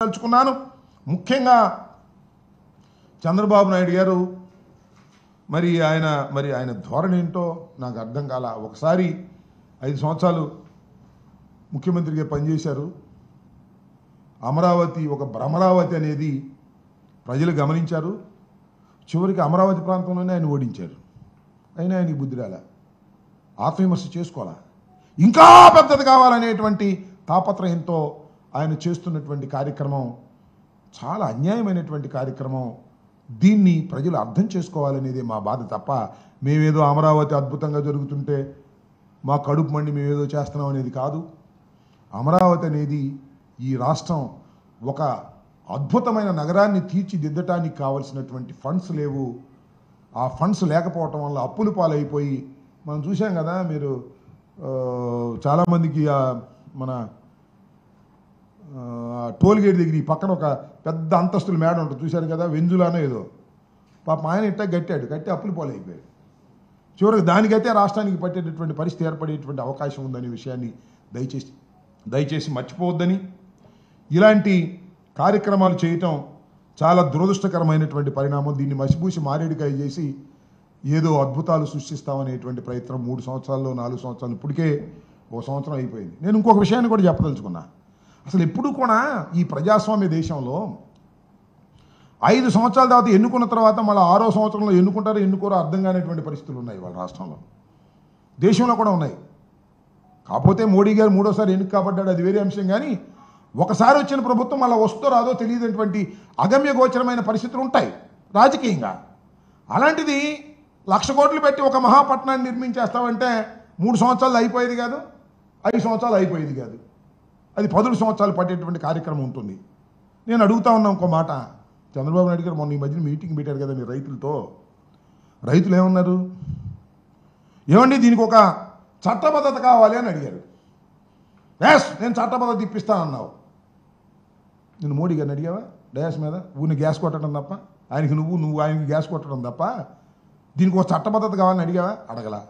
తలుచుకున్నాను. ముఖ్యంగా చంద్రబాబు నాయుడు గారు మరి ఆయన ధోరణి ఏంటో నాకు అర్థం కాల. ఒకసారి 5 సంవత్సరాలు ముఖ్యమంత్రిగా పనిచేశారు. అమరావతి ఒక భ్రమరావతి అనేది ప్రజలు గమనించారు. చివరికి అమరావతి ప్రాంతంలోనే ఆయన ఓడించారు. అయినా ఆయనకి బుద్ధి రాల, ఆత్మవిమర్శ చేసుకోవాలా, ఇంకా పెద్దది కావాలనేటువంటి తాపత్రయంతో ఆయన చేస్తున్నటువంటి కార్యక్రమం చాలా అన్యాయమైనటువంటి కార్యక్రమం. దీన్ని ప్రజలు అర్థం చేసుకోవాలనేది మా బాధ తప్ప మేమేదో అమరావతి అద్భుతంగా జరుగుతుంటే మా కడుపు మండి మేమేదో చేస్తున్నాం అనేది కాదు. అమరావతి అనేది ఈ రాష్ట్రం ఒక అద్భుతమైన నగరాన్ని తీర్చిదిద్దటానికి కావలసినటువంటి ఫండ్స్ లేవు. ఆ ఫండ్స్ లేకపోవటం వల్ల అప్పులు పాలైపోయి మనం చూసాం కదా. మీరు చాలామందికి మన టోల్ గేట్ దగ్గర ఈ పక్కన ఒక పెద్ద అంతస్తుల మేడ ఉంటుంది చూశారు కదా, వెంజులానో ఏదో. పాపం ఆయన ఇట్టా కట్టి అప్పులు పాలైపోయాడు. చివరికి దానికైతే రాష్ట్రానికి పట్టేటటువంటి పరిస్థితి ఏర్పడేటువంటి అవకాశం ఉందనే విషయాన్ని దయచేసి మర్చిపోవద్దని, ఇలాంటి కార్యక్రమాలు చేయటం చాలా దురదృష్టకరమైనటువంటి పరిణామం. దీన్ని మసిపూసి మారేడుకాయ చేసి ఏదో అద్భుతాలు సృష్టిస్తామనేటువంటి ప్రయత్నం 3 సంవత్సరాల్లో 4 సంవత్సరాలు, ఇప్పటికే 1 సంవత్సరం అయిపోయింది. నేను ఇంకొక విషయాన్ని కూడా చెప్పదలుచుకున్నా. అసలు ఎప్పుడు కూడా ఈ ప్రజాస్వామ్య దేశంలో 5 సంవత్సరాల తర్వాత ఎన్నుకున్న తర్వాత మళ్ళీ 6వ సంవత్సరంలో ఎన్నుకోరో అర్థం కానిటువంటి పరిస్థితులు ఉన్నాయి వాళ్ళ రాష్ట్రంలో, దేశంలో కూడా ఉన్నాయి. కాకపోతే మోడీ గారు 3వసారి ఎన్నిక కాబడ్డాడు, అది వేరే అంశం. కానీ ఒకసారి వచ్చిన ప్రభుత్వం మళ్ళీ వస్తో రాదో తెలియనటువంటి అగమ్య గోచరమైన పరిస్థితులు ఉంటాయి రాజకీయంగా. అలాంటిది 1,00,000 కోట్లు పెట్టి ఒక మహాపట్నాన్ని నిర్మించేస్తామంటే 3 సంవత్సరాలు అయిపోయేది కాదు, 5 సంవత్సరాలు అయిపోయేది కాదు. అది 10 సంవత్సరాలు పట్టేటువంటి కార్యక్రమం ఉంటుంది. నేను అడుగుతా ఉన్నా ఇంకో మాట. చంద్రబాబు నాయుడు గారు మొన్న ఈ మధ్యన మీటింగ్ పెట్టారు కదా మీరు రైతులతో. రైతులు ఏమన్నారు? ఏమండి దీనికి ఒక చట్టబద్ధత కావాలి అని అడిగారు. ఎస్, నేను చట్టబద్ధత ఇప్పిస్తానన్నావు. నేను మోడీ గారిని అడిగావా డయాస్ మీద? ఊరిని గ్యాస్ కొట్టడం తప్ప, ఆయనకి నువ్వు ఆయనకి గ్యాస్ కొట్టడం తప్ప దీనికి ఒక చట్టబద్ధత కావాలని అడిగావా? అడగలా.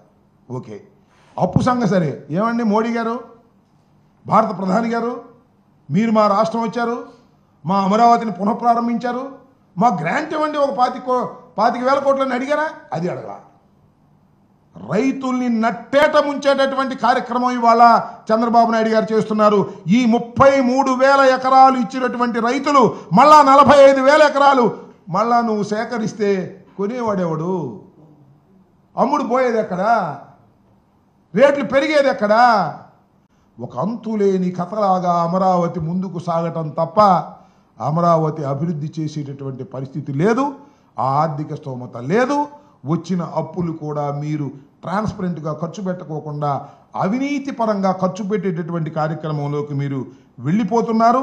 ఓకే, అప్పు సంగతి సరే. ఏమండి మోడీ గారు, భారత ప్రధాని గారు, మీరు మా రాష్ట్రం వచ్చారు, మా అమరావతిని పునఃప్రారంభించారు, మా గ్రాంట్ ఇవ్వండి ఒక 25,000 కోట్లని అడిగారా? అది అడగలా. రైతుల్ని నట్టేట ముంచేటటువంటి కార్యక్రమం ఇవాళ చంద్రబాబు నాయుడు గారు చేస్తున్నారు. ఈ 33,000 ఎకరాలు ఇచ్చినటువంటి రైతులు మళ్ళా 45,000 ఎకరాలు మళ్ళా నువ్వు సేకరిస్తే కొనేవాడేవాడు? అమ్ముడు పోయేది ఎక్కడా? రేట్లు పెరిగేది ఎక్కడా? ఒక అంతులేని కథలాగా అమరావతి ముందుకు సాగటం తప్ప అమరావతి అభివృద్ధి చేసేటటువంటి పరిస్థితి లేదు, ఆ ఆర్థిక స్తోమత లేదు. వచ్చిన అప్పులు కూడా మీరు ట్రాన్స్పరెంట్గా ఖర్చు పెట్టకోకుండా అవినీతి పరంగా ఖర్చు పెట్టేటటువంటి కార్యక్రమంలోకి మీరు వెళ్ళిపోతున్నారు.